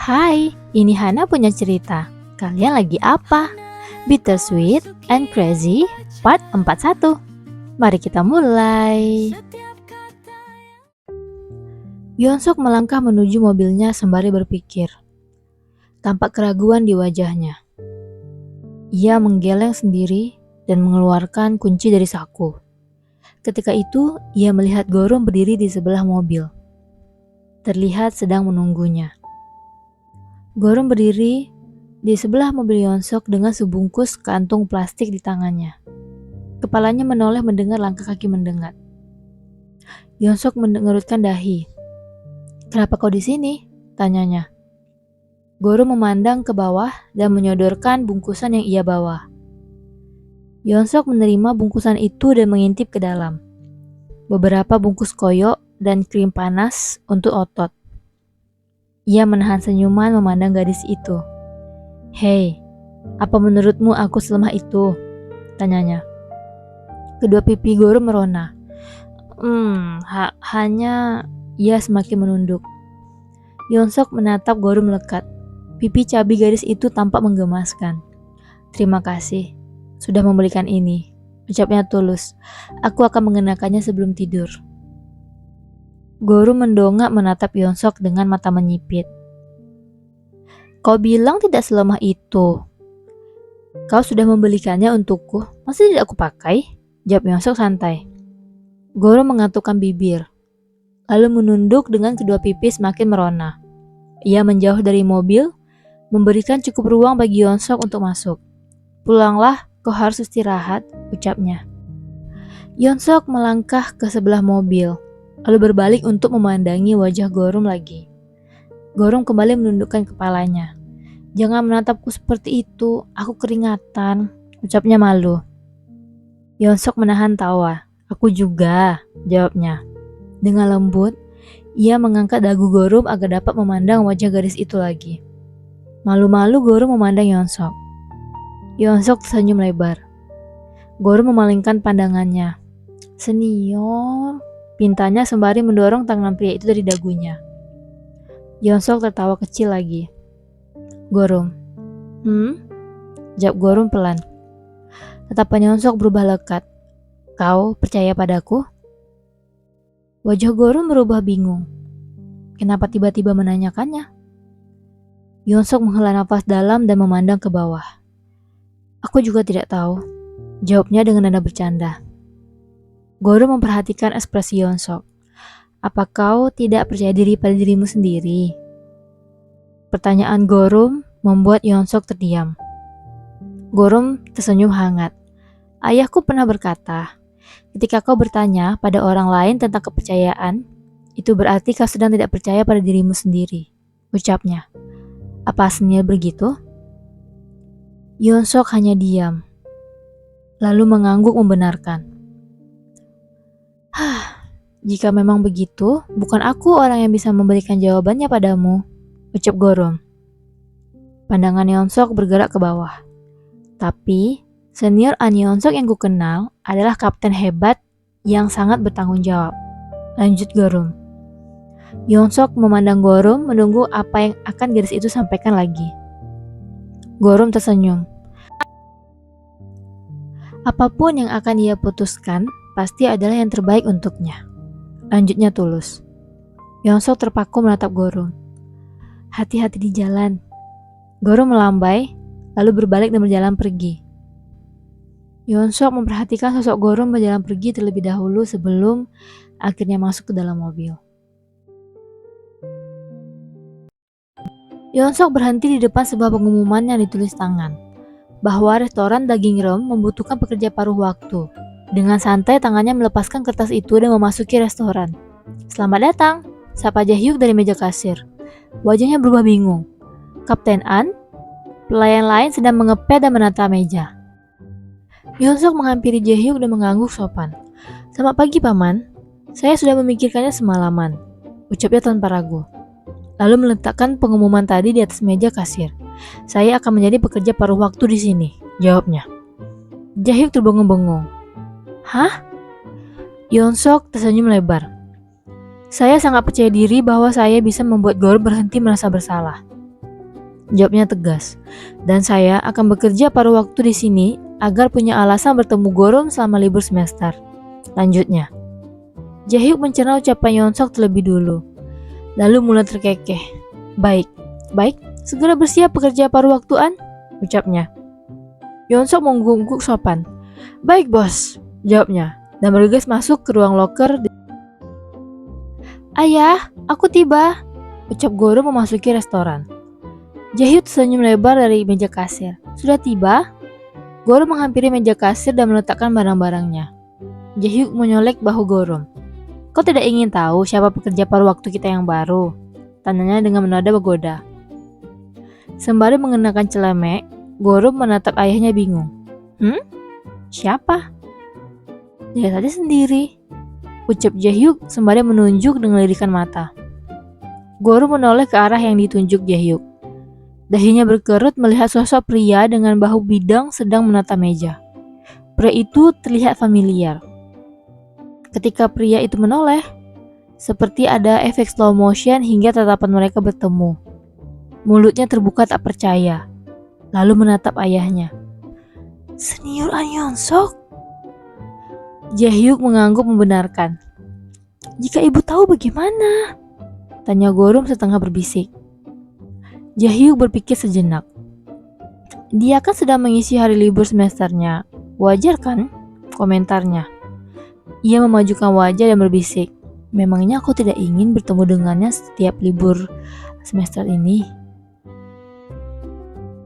Hai, ini Hana punya cerita. Kalian lagi apa? Bittersweet and Crazy Part 41. Mari kita mulai. Yeonsuk melangkah menuju mobilnya sembari berpikir. Tampak keraguan di wajahnya. Ia menggeleng sendiri dan mengeluarkan kunci dari saku. Ketika itu, ia melihat Gorum berdiri di sebelah mobil. Terlihat sedang menunggunya. Gorum berdiri di sebelah mobil Yeonsuk dengan sebungkus kantung plastik di tangannya. Kepalanya menoleh mendengar langkah kaki mendekat. Yeonsuk mengerutkan dahi. "Kenapa kau di sini?" tanyanya. Gorum memandang ke bawah dan menyodorkan bungkusan yang ia bawa. Yeonsuk menerima bungkusan itu dan mengintip ke dalam. Beberapa bungkus koyo dan krim panas untuk otot. Ia menahan senyuman memandang gadis itu. "Hei, apa menurutmu aku selemah itu?" tanyanya. Kedua pipi Gorum merona. Hanya ia semakin menunduk. Yeonsuk menatap Gorum melekat. Pipi cabi gadis itu tampak menggemaskan. "Terima kasih, sudah membelikan ini," ucapnya tulus. "Aku akan mengenakannya sebelum tidur." Gorum mendongak menatap Yeonsuk dengan mata menyipit. "Kau bilang tidak selemah itu. Kau sudah membelikannya untukku, masa tidak aku pakai?" jawab Yeonsuk santai. Gorum mengatupkan bibir, lalu menunduk dengan kedua pipi semakin merona. Ia menjauh dari mobil, memberikan cukup ruang bagi Yeonsuk untuk masuk. "Pulanglah, kau harus istirahat," ucapnya. Yeonsuk melangkah ke sebelah mobil, lalu berbalik untuk memandangi wajah Gorum lagi. Gorum kembali menundukkan kepalanya. "Jangan menatapku seperti itu, aku keringatan," ucapnya malu. Yeonsuk menahan tawa. "Aku juga," jawabnya. Dengan lembut, ia mengangkat dagu Gorum agar dapat memandang wajah gadis itu lagi. Malu-malu Gorum memandang Yeonsuk. Yeonsuk tersenyum lebar. Gorum memalingkan pandangannya. "Senior," pintanya sembari mendorong tangan pria itu dari dagunya. Yeonsuk tertawa kecil lagi. "Gorum." Jawab Gorum pelan. Tatapan Yeonsuk berubah lekat. "Kau percaya padaku?" Wajah Gorum berubah bingung. Kenapa tiba-tiba menanyakannya? Yeonsuk menghela nafas dalam dan memandang ke bawah. "Aku juga tidak tahu," jawabnya dengan nada bercanda. Gorum memperhatikan ekspresi Yeonsuk. "Apa kau tidak percaya diri pada dirimu sendiri?" Pertanyaan Gorum membuat Yeonsuk terdiam. Gorum tersenyum hangat. "Ayahku pernah berkata, ketika kau bertanya pada orang lain tentang kepercayaan, itu berarti kau sedang tidak percaya pada dirimu sendiri," ucapnya. "Apa senior begitu?" Yeonsuk hanya diam, lalu mengangguk membenarkan. "Jika memang begitu, bukan aku orang yang bisa memberikan jawabannya padamu," ucap Gorum. Pandangan Yeonsuk bergerak ke bawah. "Tapi, senior An Yeonsuk yang kukenal adalah kapten hebat yang sangat bertanggung jawab," lanjut Gorum. Yeonsuk memandang Gorum menunggu apa yang akan gadis itu sampaikan lagi. Gorum tersenyum. "Apapun yang akan ia putuskan, pasti adalah yang terbaik untuknya," lanjutnya tulus. Yeonsuk terpaku menatap Gorum. "Hati-hati di jalan." Gorum melambai, lalu berbalik dan berjalan pergi. Yeonsuk memperhatikan sosok Gorum berjalan pergi terlebih dahulu sebelum akhirnya masuk ke dalam mobil. Yeonsuk berhenti di depan sebuah pengumuman yang ditulis tangan, bahwa restoran daging rem membutuhkan pekerja paruh waktu. Dengan santai tangannya melepaskan kertas itu dan memasuki restoran. "Selamat datang," sapa Jaehyuk dari meja kasir. Wajahnya berubah bingung. "Kapten An?" Pelayan lain sedang mengepet dan menata meja. Yeonsuk menghampiri Jaehyuk dan mengangguk sopan. "Selamat pagi, Paman. Saya sudah memikirkannya semalaman," ucapnya tanpa ragu. Lalu meletakkan pengumuman tadi di atas meja kasir. "Saya akan menjadi pekerja paruh waktu di sini," jawabnya. Jaehyuk terbengong-bengong. "Hah?" Yeonsuk tersenyum lebar. "Saya sangat percaya diri bahwa saya bisa membuat Gorum berhenti merasa bersalah." Jawabnya tegas. Dan saya akan bekerja paruh waktu di sini agar punya alasan bertemu Gorom selama libur semester. Lanjutnya. Jaehyuk mencerna ucapan Yeonsok terlebih dulu. Lalu mulai terkekeh. Baik, segera bersiap pekerja paruh waktuan, ucapnya. Yeonsok mengungguk sopan. Baik bos, jawabnya. Dan bergegas masuk ke ruang loker. Ayah, aku tiba, ucap Gorom memasuki restoran. Jaehyuk tersenyum lebar dari meja kasir. Sudah tiba? Gorom menghampiri meja kasir dan meletakkan barang-barangnya. Jaehyuk menyolek bahu Gorom. Kau tidak ingin tahu siapa pekerja paruh waktu kita yang baru? Tanyanya dengan menada menggoda. Sembari mengenakan celemek, Gorom menatap ayahnya bingung. Siapa? Lihat saja sendiri, ucap Jaehyuk sembari menunjuk dengan lirikan mata. Gorom menoleh ke arah yang ditunjuk Jaehyuk. Dahinya berkerut melihat sosok pria dengan bahu bidang sedang menata meja. Pria itu terlihat familiar. Ketika pria itu menoleh, seperti ada efek slow motion hingga tatapan mereka bertemu. Mulutnya terbuka tak percaya, lalu menatap ayahnya. Senior An Yeonsok? Jaehyuk mengangguk membenarkan. Jika ibu tahu bagaimana? Tanya Gorom setengah berbisik. Jaehyuk berpikir sejenak. Dia kan sedang mengisi hari libur semesternya. Wajar kan? Komentarnya. Ia memajukan wajah dan berbisik. Memangnya aku tidak ingin bertemu dengannya setiap libur semester ini?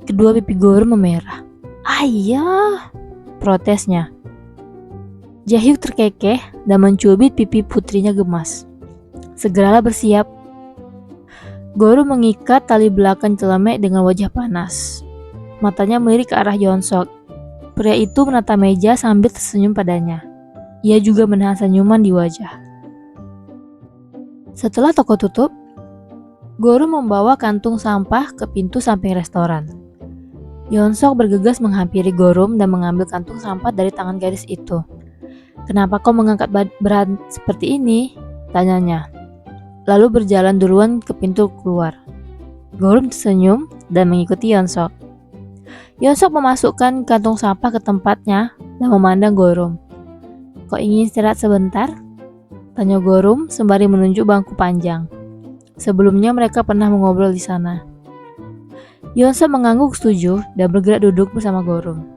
Kedua pipi Gorom memerah. Ayah, protesnya. Jaehyuk terkekeh dan mencubit pipi putrinya gemas. Segeralah bersiap. Gorom mengikat tali belakang celemek dengan wajah panas. Matanya melirik ke arah Yeonsok. Pria itu menata meja sambil tersenyum padanya. Ia juga menahan senyuman di wajah. Setelah toko tutup, Gorom membawa kantung sampah ke pintu samping restoran. Yeonsok bergegas menghampiri Gorom dan mengambil kantung sampah dari tangan gadis itu. Kenapa kau mengangkat berat seperti ini? Tanyanya. Lalu berjalan duluan ke pintu keluar. Gorom tersenyum dan mengikuti Yeonsok. Yeonsok memasukkan kantung sampah ke tempatnya dan memandang Gorom. Kau ingin istirahat sebentar? Tanya Gorom sembari menunjuk bangku panjang. Sebelumnya mereka pernah mengobrol di sana. Yeonsok mengangguk setuju dan bergerak duduk bersama Gorom.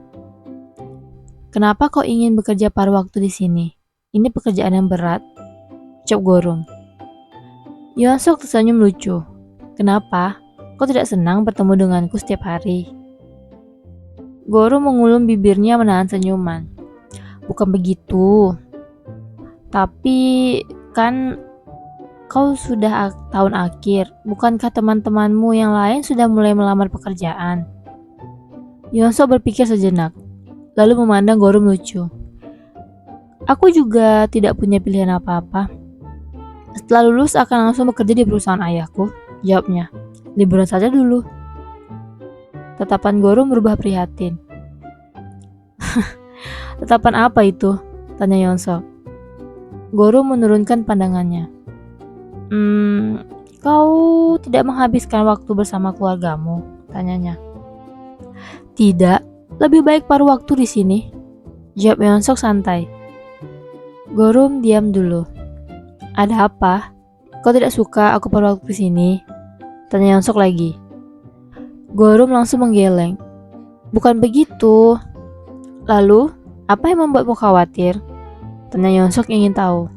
Kenapa kau ingin bekerja paruh waktu di sini? Ini pekerjaan yang berat, ucap Gorom. Yeonsok tersenyum lucu. Kenapa? Kau tidak senang bertemu denganku setiap hari? Gorom mengulum bibirnya menahan senyuman. Bukan begitu. Tapi kan kau sudah tahun akhir. Bukankah teman-temanmu yang lain sudah mulai melamar pekerjaan? Yeonsok berpikir sejenak, lalu memandang Gorom lucu. Aku juga tidak punya pilihan apa-apa. Setelah lulus akan langsung bekerja di perusahaan ayahku, jawabnya. Liburan saja dulu. Tatapan Gorom berubah prihatin. Tatapan apa itu? Tanya Yeonsok. Gorom menurunkan pandangannya. Kau tidak menghabiskan waktu bersama keluargamu? Tanyanya. Tidak, lebih baik paruh waktu di sini, jawab Yeonsok santai. Gorom diam dulu. Ada apa? Kau tidak suka aku paruh waktu di sini? Tanya Yeonsok lagi. Gorom langsung menggeleng. Bukan begitu. Lalu, apa yang membuatmu khawatir? Tanya Yeonsok ingin tahu.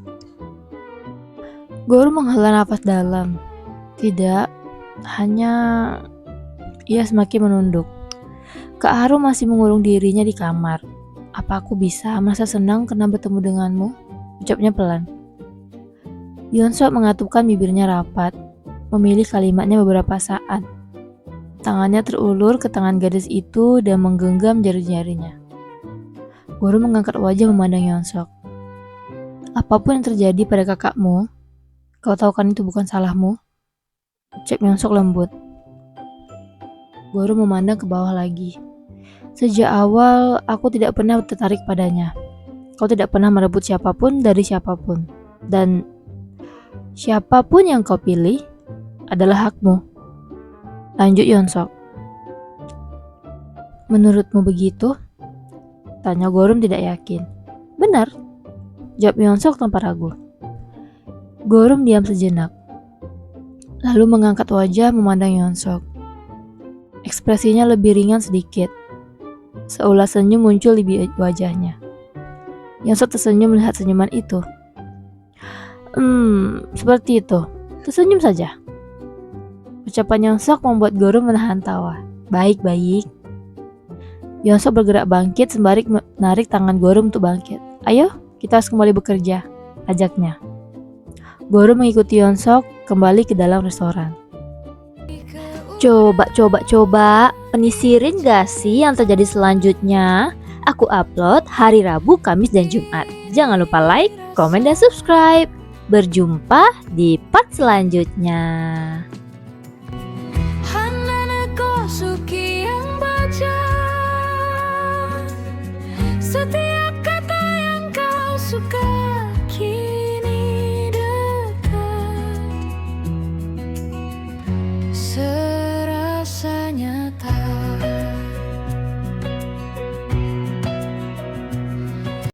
Gorom menghela nafas dalam. Tidak, hanya... Ia semakin menunduk. Kak Haru masih mengurung dirinya di kamar. Apa aku bisa merasa senang karena bertemu denganmu? Ucapnya pelan. Yeonsok mengatupkan bibirnya rapat, memilih kalimatnya beberapa saat. Tangannya terulur ke tangan gadis itu dan menggenggam jari-jarinya. Gorom mengangkat wajah memandang Yeonsok. Apapun yang terjadi pada kakakmu, kau tahu kan itu bukan salahmu? Ucap Yeonsok lembut. Gorom memandang ke bawah lagi. Sejak awal, aku tidak pernah tertarik padanya. Kau tidak pernah merebut siapapun dari siapapun. Dan siapapun yang kau pilih adalah hakmu. Lanjut Yeonsok. Menurutmu begitu? Tanya Gorum tidak yakin. Benar, jawab Hyunsuk tanpa ragu. Gorum diam sejenak, lalu mengangkat wajah memandang Hyunsuk. Ekspresinya lebih ringan sedikit. Seulas senyum muncul di wajahnya. Hyunsuk tersenyum melihat senyuman itu. Seperti itu. Tersenyum saja. Ucapan Hyunsuk membuat Gorum menahan tawa. Baik-baik. Hyunsuk bergerak bangkit sembari menarik tangan Gorum untuk bangkit. Ayo, kita harus kembali bekerja, ajaknya. Gorum mengikuti Hyunsuk kembali ke dalam restoran. Coba, penisirin gak sih yang terjadi selanjutnya? Aku upload hari Rabu, Kamis, dan Jumat. Jangan lupa like, komen, dan subscribe. Berjumpa di part selanjutnya. Setiap kata yang kau suka